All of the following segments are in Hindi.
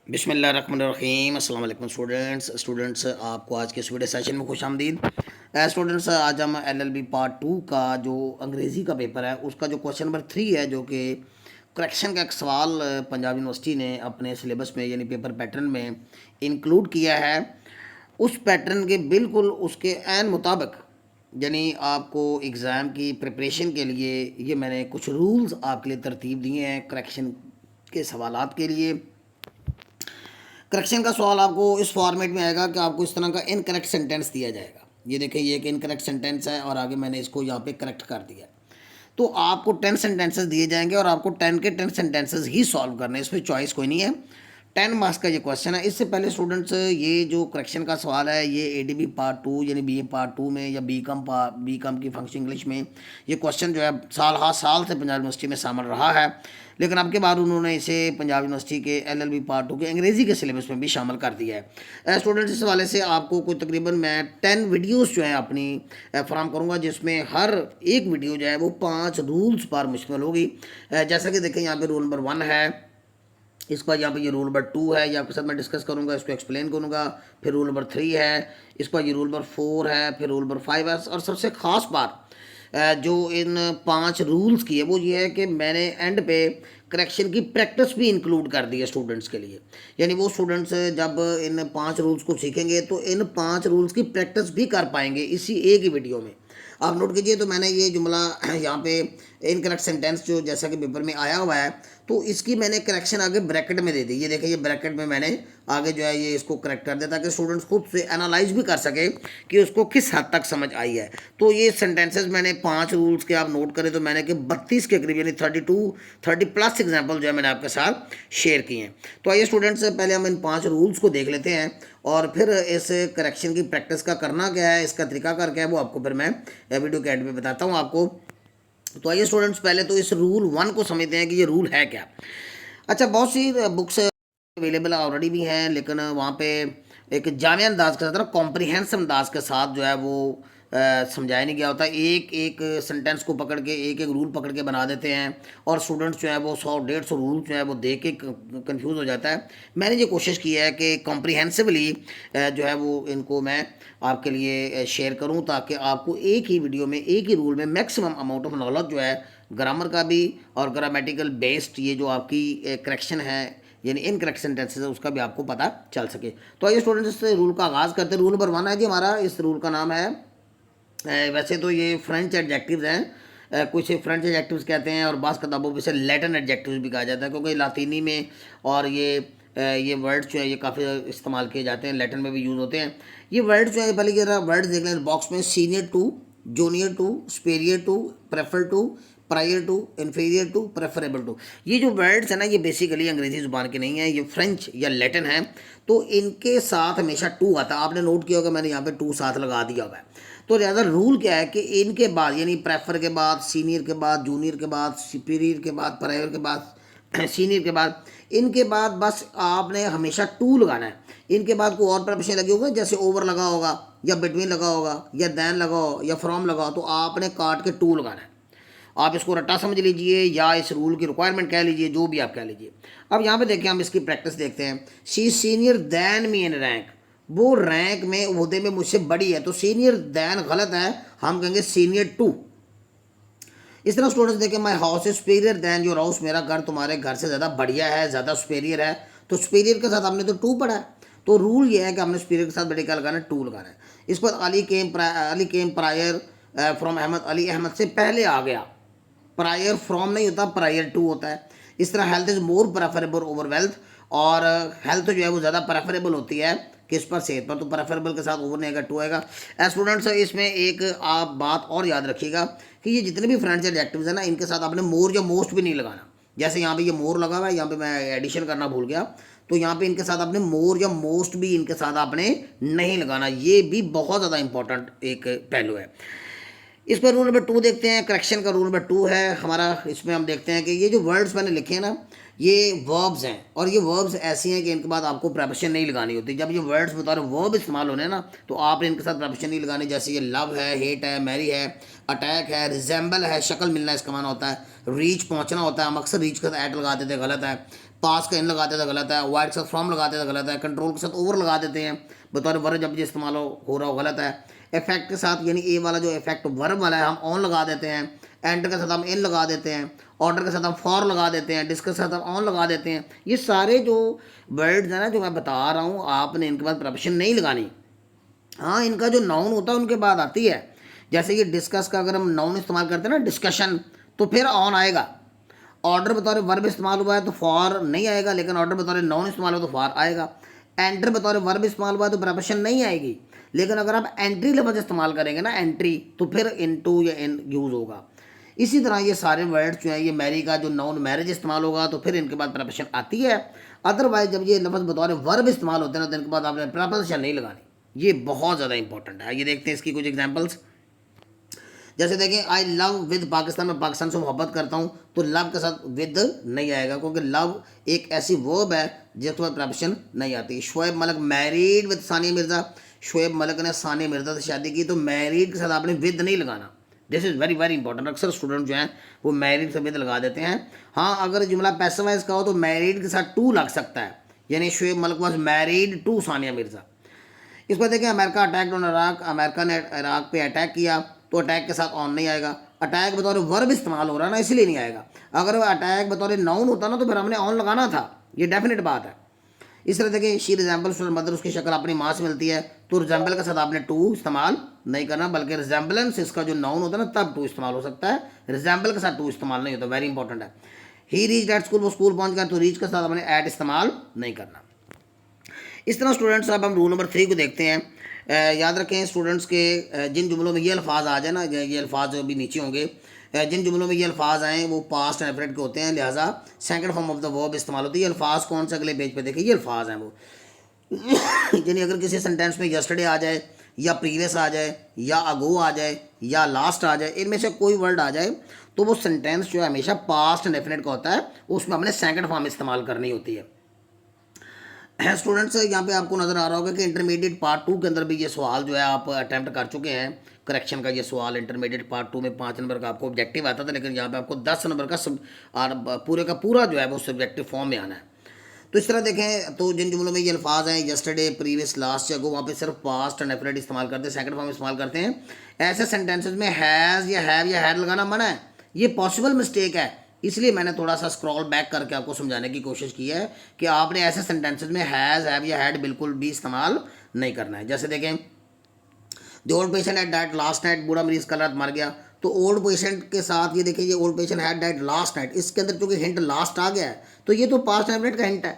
बिस्मिल्लाहिर्रहमानिर्रहीम अस्सलाम वालेकुम स्टूडेंट्स आपको आज के इस वीडियो सेशन में खुश आमदीद। स्टूडेंट्स आज हम एलएलबी पार्ट 2 का जो अंग्रेज़ी का पेपर है उसका जो क्वेश्चन नंबर 3 है जो कि करेक्शन का एक सवाल पंजाब यूनिवर्सिटी ने अपने सिलेबस में यानी पेपर पैटर्न में इंक्लूड किया है। उस पैटर्न के बिल्कुल उसके ऐन मुताबिक यानी आपको एग्ज़ाम की प्रिपरेशन के लिए ये मैंने कुछ रूल्स आपके लिए तरतीब दिए हैं करेक्शन के सवालात के लिए। करेक्शन का सवाल आपको इस फॉर्मेट में आएगा कि आपको इस तरह का इनकरेक्ट सेंटेंस दिया जाएगा। ये देखें, ये एक इनकरेक्ट सेंटेंस है और आगे मैंने इसको यहाँ पे करेक्ट कर दिया। तो आपको 10 सेंटेंसेस दिए जाएंगे और आपको 10 के 10 सेंटेंसेस ही सॉल्व करने हैं, इसमें चॉइस कोई नहीं है। 10 मार्क्स का ये क्वेश्चन है। इससे पहले स्टूडेंट्स ये जो करेक्शन का सवाल है ये एडीबी पार्ट 2 यानी बीए पार्ट 2 में या बी कॉम की फंक्शन इंग्लिश में ये क्वेश्चन जो है साल हर साल से पंजाब यूनिवर्सिटी में शामिल रहा है, लेकिन अब के बाद उन्होंने इसे पंजाब यूनिवर्सिटी के एलएलबी पार्ट 2 के अंग्रेज़ी के सिलेबस में भी शामिल कर दिया है। स्टूडेंट्स इस हवाले से आपको कोई तकरीबन मैं 10 वीडियोस जो हैं अपनी फराहम करूँगा, जिसमें हर एक वीडियो जो है वो 5 रूल्स पर मुश्तमिल होगी। जैसा कि देखें यहाँ पे रूल नंबर 1 है, इसके बाद यहाँ पे ये रूल नंबर 2 है, ये आपके साथ मैं डिस्कस करूँगा, इसको एक्सप्लेन करूँगा। फिर रूल नंबर 3 है, इसके बाद ये रूल नंबर 4 है, फिर रूल नंबर 5 है। और सबसे ख़ास बात जो इन 5 रूल्स की है वो ये है कि मैंने एंड पे करेक्शन की प्रैक्टिस भी इंक्लूड कर दी है स्टूडेंट्स के लिए। यानी वो स्टूडेंट्स जब इन 5 रूल्स को सीखेंगे तो इन 5 रूल्स की प्रैक्टिस भी कर पाएंगे इसी एक ही वीडियो में। आप नोट कीजिए, तो मैंने ये जुमला यहाँ पे इनकरेक्ट सेंटेंस जो जैसा कि पेपर में आया हुआ है तो इसकी मैंने करेक्शन आगे ब्रैकेट में दे दी। ये देखिए, ये ब्रैकेट में मैंने आगे जो है ये इसको करेक्ट कर दिया ताकि स्टूडेंट्स खुद से एनालाइज भी कर सके कि उसको किस हद तक समझ आई है। तो ये सेंटेंसेस मैंने 5 रूल्स के आप नोट करें तो मैंने कि 32 के करीब यानी 30+ एग्जाम्पल जो है मैंने आपके साथ शेयर किए हैं। तो आइए स्टूडेंट्स, पहले हम इन 5 रूल्स को देख लेते हैं और फिर इस करेक्शन की प्रैक्टिस का करना क्या है, इसका तरीकाकार क्या है, वो आपको फिर मैं वीडियो के एंड में बताता हूँ आपको। तो आइए स्टूडेंट्स, पहले तो इस रूल 1 को समझते हैं कि ये रूल है क्या। अच्छा, बहुत सी बुक्स अवेलेबल ऑलरेडी भी हैं, लेकिन वहाँ पे एक जामिया अंदाज के साथ, कॉम्प्रिहेंसिव अंदाज के साथ जो है वो समझाया नहीं गया होता। एक एक सेंटेंस को पकड़ के एक एक रूल पकड़ के बना देते हैं और स्टूडेंट्स जो है वो 100-150 रूल जो है वो देख के कंफ्यूज हो जाता है। मैंने ये कोशिश की है कि कॉम्प्रिहेंसिवली जो है वो इनको मैं आपके लिए शेयर करूं ताकि आपको एक ही वीडियो में एक ही रूल में मैक्सिमम अमाउंट ऑफ नॉलेज जो है ग्रामर का भी और ग्रामेटिकल बेस्ड ये जो आपकी करेक्शन है यानी इनकरेक्ट सेंटेंसेस है उसका भी आपको पता चल सके। तो आइए स्टूडेंट्स, इस रूल का आगाज़ करते हैं। रूल नंबर 1 है जी हमारा, इस रूल का नाम है वैसे तो ये फ्रेंच एडजेक्टिव्स हैं, कुछ फ्रेंच एडजेक्टिव्स कहते हैं और बाज़ किताबों में से लैटिन एडजेक्टिव्स भी कहा जाता है, क्योंकि लातीनी में और ये वर्ड्स जो है ये काफ़ी इस्तेमाल किए जाते हैं, लैटिन में भी यूज़ होते हैं। ये वर्ड्स जो है, पहले ये वर्ड्स देख लें बॉक्स में, senior to, junior to, superior to, prefer to, prior to, inferior to, preferable to. ये जो वर्ड्स हैं ना ये बेसिकली अंग्रेज़ी ज़ुबान के नहीं है, ये फ्रेंच या लैटिन है। तो इनके साथ हमेशा टू आता है। आपने नोट किया होगा मैंने यहाँ पे टू साथ लगा दिया हुआ है। तो ज़्यादा रूल क्या है कि इनके बाद यानी प्रेफर के बाद, सीनियर के बाद, जूनियर के बाद, सुपीरियर के बाद, प्रायर के बाद, सीनियर के बाद, इनके बाद बस आपने हमेशा टू लगाना है। इनके बाद कोई और प्रपोजिशन लगे होगा, जैसे ओवर लगा होगा या बिटवीन लगा होगा या दैन लगा हो या फ्रॉम लगा हो, तो आपने काट के टू लगाना है। आप इसको रट्टा समझ लीजिए या इस रूल की रिक्वायरमेंट कह लीजिए, जो भी आप कह लीजिए। अब यहाँ पे देखिए, हम इसकी प्रैक्टिस देखते हैं। She senior than me in rank, वो रैंक में ओहदे में मुझसे बड़ी है, तो सीनियर दैन गलत है, हम कहेंगे सीनियर टू। इस तरह स्टूडेंट्स देखें, my house is superior then your house, मेरा घर तुम्हारे घर से ज़्यादा बढ़िया है, ज़्यादा सुपीरियर है। तो सुपीरियर के साथ हमने तो टू पढ़ा है, तो रूल ये है कि हमने सुपीरियर के साथ बड़े का लगाना है, टू लगाना है। इस पर अली केम प्रायर फ्रॉम अहमद, अली अहमद से पहले आ गया। प्रायर फ्रॉम नहीं होता, प्रायर टू होता है। इस तरह health is more preferable over wealth, और हेल्थ जो है वो ज़्यादा प्रेफरेबल होती है किस पर, सेहत पर, तो प्रेफरेबल के साथ ओवर नहीं आएगा, टू आएगा। स्टूडेंट्स इसमें एक आप बात और याद रखिएगा कि ये जितने भी फ्रेंच एडजेक्टिव्स हैं ना इनके साथ आपने मोर या मोस्ट भी नहीं लगाना। जैसे यहाँ पे ये मोर लगा हुआ है, यहाँ पे मैं एडिशन करना भूल गया, तो यहाँ पे इनके साथ आपने मोर या मोस्ट भी इनके साथ आपने नहीं लगाना। ये भी बहुत ज़्यादा इंपॉर्टेंट एक पहलू है। इस पर रूल नंबर 2 देखते हैं, करेक्शन का रूल नंबर 2 है हमारा। इसमें हम देखते हैं कि ये जो वर्ड्स मैंने लिखे हैं ना ये वर्ब्स हैं, और ये वर्ब्स ऐसी हैं कि इनके बाद आपको प्रपोजिशन नहीं लगानी होती। जब ये वर्ड्स बता रहे वर्ब इस्तेमाल होने ना तो आपने इनके साथ प्रपोजिशन नहीं लगानी। जैसे ये लव है, हेट है, मैरी है, अटैक है, रिजेंबल है, शक्ल मिलना इसका माना होता है, रीच पहुंचना होता है, हम अक्सर रीच के साथ ऐट लगा देते, गलत है। पास का इन लगाते तो गलत है, वाइड के साथ फ्रॉम लगाते तो गलत है, कंट्रोल के साथ ओवर लगा देते हैं बतौर वर्ब जब ये इस्तेमाल हो रहा हो गलत है। इफेक्ट के साथ यानी ए वाला जो इफेक्ट वर्ब वाला है हम ऑन लगा देते हैं, एंटर के साथ हम इन लगा देते हैं, ऑर्डर के साथ हम फॉर लगा देते हैं, डिस्क के साथ हम ऑन लगा देते हैं। ये सारे जो वर्ड्स हैं ना जो मैं बता रहा हूँ आपने इनके बाद प्रपोजिशन नहीं लगानी। हाँ, इनका जो नाउन होता है उनके बाद आती है। जैसे ये डिस्कस का अगर हम नाउन इस्तेमाल करते हैं ना डिस्कशन, तो फिर ऑन आएगा। ऑर्डर बतौर वर्ब इस्तेमाल हुआ है तो फॉर नहीं आएगा, लेकिन ऑर्डर बतौर नाउन इस्तेमाल हुआ तो फॉर आएगा। एंटर बतौर वर्ब इस्तेमाल हुआ तो प्रपोजिशन नहीं आएगी, लेकिन अगर आप एंट्री लफ्ज़ इस्तेमाल करेंगे ना एंट्री, तो फिर इनटू या इन यूज़ होगा। इसी तरह ये सारे वर्ड्स जो हैं, ये मैरी का जो नाउन मैरिज इस्तेमाल होगा तो फिर इनके बाद प्रपोजिशन आती है। अदरवाइज जब ये लफ्ज़ बतौर वर्ब इस्तेमाल होते हैं ना तो इनके बाद आपने प्रपोजिशन नहीं लगानी। ये बहुत ज़्यादा इंपॉर्टेंट है। ये देखते हैं इसकी कुछ एग्जाम्पल्स। जैसे देखें आई लव विद पाकिस्तान, में पाकिस्तान से मोहब्बत करता हूँ, तो लव के साथ विद नहीं आएगा क्योंकि लव एक ऐसी वर्ब है जिसके बाद प्रपोजिशन नहीं आती। शोएब मलिक मैरिड विद सानिया मिर्ज़ा, शोएब मलिक ने सानिया मिर्ज़ा से शादी की, तो मैरिड के साथ आपने विद नहीं लगाना। This is very very important. अक्सर स्टूडेंट जो हैं वो मैरिड से विद लगा देते हैं। हाँ, अगर जुमला पैसिव वॉइस का हो तो मैरिड के साथ टू लग सकता है, यानी Shoaib Malik was married to Sania Mirza. इस पर देखें America attack on Iraq, America ने इराक पे अटैक किया, तो अटैक के साथ ऑन नहीं आएगा। अटैक बतौर वर्ब इस्तेमाल हो रहा है ना, इसलिए नहीं आएगा। अगर वह अटैक बतौर नाउन होता ना तो फिर हमने ऑन लगाना था, ये डेफिनेट बात है। इस तरह देखिए शी रिजेंबल्स मदर, उसकी शक्ल अपनी माँ से मिलती है, तो रिजेंबल के साथ आपने टू इस्तेमाल नहीं करना, बल्कि रिजेंबलेंस इसका जो नाउन होता है ना तब टू इस्तेमाल हो सकता है, रिजेंबल के साथ टू इस्तेमाल नहीं होता। वेरी इंपॉर्टेंट है। ही रीच एट स्कूल, वो स्कूल पहुंच गया, तो रीच के साथ आपने एट इस्तेमाल नहीं करना। इस तरह स्टूडेंट्स अब हम रूल नंबर 3 को देखते हैं। याद रखें स्टूडेंट्स के जिन जुमलों में ये अल्फाज आ जाए ना, ये अल्फाज अभी नीचे होंगे, जिन जुमलों में ये अल्फाज आएँ वो पास्ट एंड डेफिनेट के होते हैं, लिहाजा second form of the verb इस्तेमाल होती है। ये अल्फाज कौन से अगले पेज पे देखें, ये अल्फाज हैं वो यानी अगर किसी सेंटेंस में यस्टरडे आ जाए या प्रीवियस आ जाए या अगो आ जाए या लास्ट आ जाए, इनमें से कोई वर्ड आ जाए तो वो सेंटेंस जो है हमेशा पास्ट एंड डेफिनेट का होता है, उसमें हमने सेकंड फॉर्म इस्तेमाल करनी होती है। स्टूडेंट्स यहाँ पे आपको नज़र आ रहा होगा कि इंटरमीडिएट पार्ट 2 के अंदर भी ये सवाल जो है आप अटैम्प्ट कर चुके हैं। करेक्शन का ये सवाल इंटरमीडिएट पार्ट 2 में 5 नंबर का आपको ऑब्जेक्टिव आता था, लेकिन यहाँ पे आपको 10 नंबर का सब पूरे का पूरा जो है वो सब्जेक्टिव फॉर्म में आना है। तो इस तरह देखें, तो जिन जुमलों में ये अल्फाज हैं यस्टरडे, प्रीवियस, लास्ट या गो, वहाँ पे सिर्फ पास्ट एंड डेफिनेट इस्तेमाल करते हैं, सेकंड फॉर्म इस्तेमाल करते हैं। ऐसे सेंटेंसेस में हैज़ या हैव या हैड लगाना मना है, ये पॉसिबल मिस्टेक है, इसलिए मैंने थोड़ा सा स्क्रॉल बैक करके आपको समझाने की कोशिश की है कि आपने ऐसे सेंटेंसेस में हैज़, हैव या हैड बिल्कुल भी इस्तेमाल नहीं करना है। जैसे देखें the old patient had died last night, बूढ़ा मरीज कल रात मर गया, तो ओल्ड पेशेंट के साथ ये देखिए ये old patient had died last night, इसके अंदर चूंकि हिंट लास्ट आ गया है तो ये तो पास्ट डेफिनेट का हिंट है,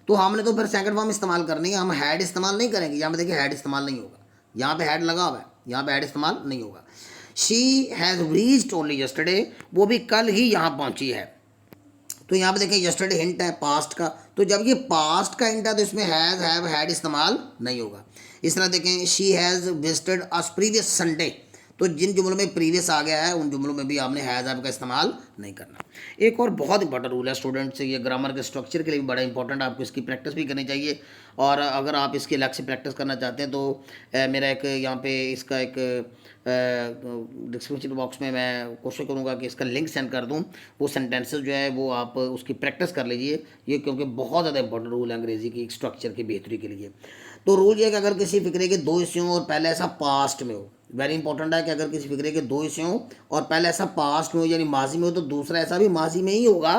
तो हमने तो फिर सेकंड फॉर्म इस्तेमाल करनी है, हम हैड इस्तेमाल नहीं करेंगे। यहाँ पे देखिए हैड इस्तेमाल नहीं होगा, यहाँ पे हैड लगा हुआ है, यहाँ पे हैड इस्तेमाल नहीं होगा। She has reached only yesterday, वो भी कल ही यहाँ पहुँची है, तो यहाँ पे देखिए यस्टरडे हिंट है पास्ट का, तो जब ये पास्ट का हिंट है तो इसमें हैज़, हैव, हैड इस्तेमाल नहीं होगा। इस तरह देखें she has visited us previous Sunday, तो जिन जुमलों में प्रीवियस आ गया है उन जुमलों में भी आपने हैज़, हैव का इस्तेमाल नहीं करना। एक और बहुत इंपॉर्टेंट रूल है स्टूडेंट से, ये ग्रामर के स्ट्रक्चर के लिए भी बड़ा इंपॉर्टेंट है, आपको इसकी प्रैक्टिस भी करनी चाहिए। और अगर आप इसकी अलग से प्रैक्टिस करना चाहते हैं तो मेरा एक यहाँ पे इसका एक डिस्क्रिप्शन बॉक्स में मैं कोशिश करूँगा कि इसका लिंक सेंड कर दूँ, वो सेंटेंसेस जो है वो आप उसकी प्रैक्टिस कर लीजिए, ये क्योंकि बहुत ज़्यादा इंपॉर्टेंट रूल है अंग्रेज़ी की स्ट्रक्चर की बेहतरी के लिए। तो रूल ये कि अगर किसी फिक्रे के दो हिस्से हों और पहले ऐसा पास्ट में हो, वेरी इंपॉर्टेंट है कि अगर किसी फिक्रे के दो हिस्से हों और पहले ऐसा पास्ट में हो यानी माजी में हो, तो दूसरा ऐसा भी माजी में ही होगा,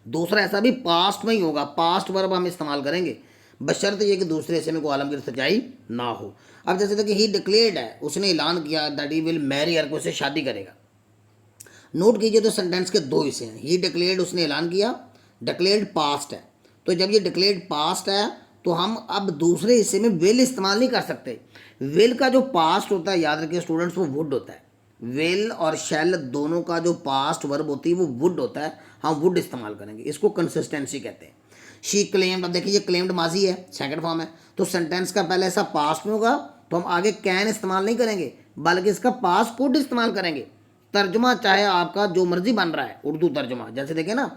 दूसरा ऐसा भी पास्ट में ही होगा। पास्ट वर्ब हम इस्तेमाल करेंगे बशर्ते ये कि दूसरे हिस्से में कोई आलमगीर सच्चाई ना हो। अब जैसे कि ही डिक्लेयर्ड है, उसने ऐलान किया that he will marry her, को उससे शादी करेगा। नोट कीजिए तो सेंटेंस के दो हिस्से हैं, ही डिक्लेयर्ड उसने ऐलान किया, डिक्लेयर्ड पास्ट है, तो जब ये डिक्लेयर्ड पास्ट है तो हम अब दूसरे हिस्से में विल इस्तेमाल नहीं कर सकते। विल का जो पास्ट होता है याद रखिए स्टूडेंट्स वो वुड होता है, विल और शैल दोनों का जो पास्ट वर्ब होती है वो वुड होता है, हम वुड इस्तेमाल करेंगे, इसको कंसिस्टेंसी कहते हैं। शी क्लेम्ड, अब देखिए ये क्लेम्ड माजी है, सेकंड फॉर्म है, तो सेंटेंस का पहले ऐसा पास्ट में होगा तो हम आगे कैन इस्तेमाल नहीं करेंगे बल्कि इसका पास्ट कुड इस्तेमाल करेंगे। तर्जुमा चाहे आपका जो मर्जी बन रहा है, उर्दू तर्जुमा, जैसे देखें ना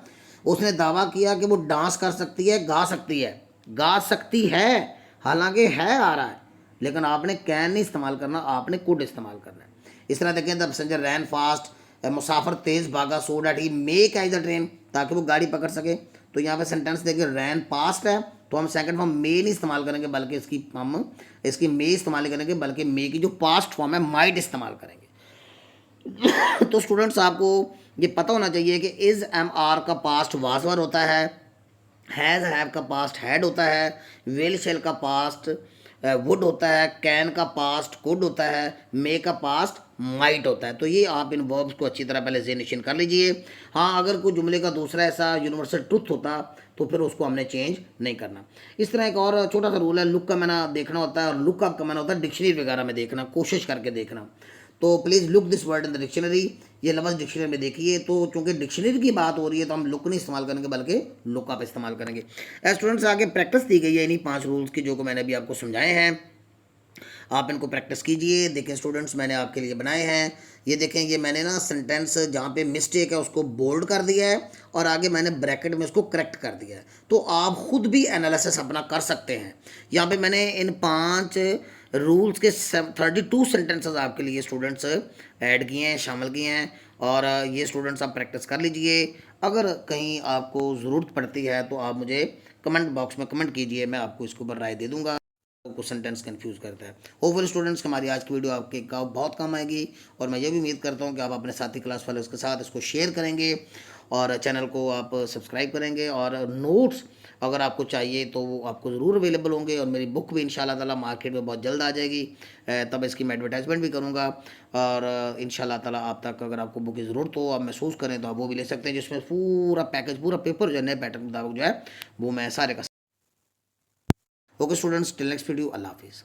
उसने दावा किया कि वो डांस कर सकती है, गा सकती है, गा सकती है, हालांकि है आ रहा है, लेकिन आपने कैन नहीं इस्तेमाल करना, आपने कुड इस्तेमाल करना है। इस तरह देखें द पैसेंजर रैन फास्ट, मुसाफिर तेज़ भागा, so that he may catch the train, ताकि वो गाड़ी पकड़ सके, तो यहाँ पे सेंटेंस देखिए रैन पास्ट है, तो हम सेकंड फॉर्म मे नहीं इस्तेमाल करेंगे, बल्कि इसकी मे इस्तेमाल करेंगे, बल्कि मे की जो पास्ट फॉर्म है माइट इस्तेमाल करेंगे। तो स्टूडेंट्स आपको ये पता होना चाहिए कि इज एम आर का पास्ट वाज वर होता है, हैज़ हैव का पास्ट हैड होता है, विल शेल का पास्ट वुड होता है, कैन का पास्ट कुड होता है, मे का पास्ट माइट होता है। तो ये आप इन वर्ब्स को अच्छी तरह पहले जेनिशन कर लीजिए। हाँ, अगर कोई जुमले का दूसरा ऐसा यूनिवर्सल ट्रुथ होता तो फिर उसको हमने चेंज नहीं करना। इस तरह एक और छोटा सा रूल है, लुक का मैंने देखना होता है और लुक अप का मैंने होता है डिक्शनरी वगैरह में देखना, कोशिश करके देखना। तो please look this word in the dictionary, ये लफ्ज़ डिक्शनरी में देखिए। तो चूंकि डिक्शनरी की बात हो रही है तो हम लुक नहीं इस्तेमाल करेंगे बल्कि लुक अप इस्तेमाल करेंगे। स्टूडेंट्स आगे प्रैक्टिस दी गई है इन्हीं 5 रूल्स की जो को मैंने अभी आपको समझाए हैं, आप इनको प्रैक्टिस कीजिए। देखें स्टूडेंट्स मैंने आपके लिए बनाए हैं, ये देखें, ये मैंने ना सेंटेंस जहाँ पे मिस्टेक है उसको बोल्ड कर दिया है और आगे मैंने ब्रैकेट में उसको करेक्ट कर दिया है। तो आप खुद भी एनालिसिस अपना कर सकते हैं। यहाँ पे मैंने इन 5 रूल्स के 32 सेंटेंसेस आपके लिए स्टूडेंट्स ऐड किए हैं, शामिल किए हैं, और ये स्टूडेंट्स आप प्रैक्टिस कर लीजिए। अगर कहीं आपको ज़रूरत पड़ती है तो आप मुझे कमेंट बॉक्स में कमेंट कीजिए, मैं आपको इसके ऊपर राय दे दूँगा को सेंटेंस कंफ्यूज करता है। होपफुल स्टूडेंट्स हमारी आज की वीडियो आपके बहुत काम आएगी, और मैं ये भी उम्मीद करता हूँ कि आप अपने साथी क्लास वाले उसके साथ इसको शेयर करेंगे और चैनल को आप सब्सक्राइब करेंगे। और नोट्स अगर आपको चाहिए तो वो आपको ज़रूर अवेलेबल होंगे, और मेरी बुक भी इंशाल्लाह ताला मार्केट में बहुत जल्द आ जाएगी, तब इसकी मैं एडवर्टाइजमेंट भी करूँगा। और इंशाल्लाह ताला आप तक अगर आपको बुक की ज़रूरत हो, आप महसूस करें तो आप वो भी ले सकते हैं, जिसमें पूरा पैकेज, पूरा पेपर जो है नए पैटर्न के मुताबिक जो है वो मैं सारे का। Okay students, till next video, अल्लाह हाफिज़।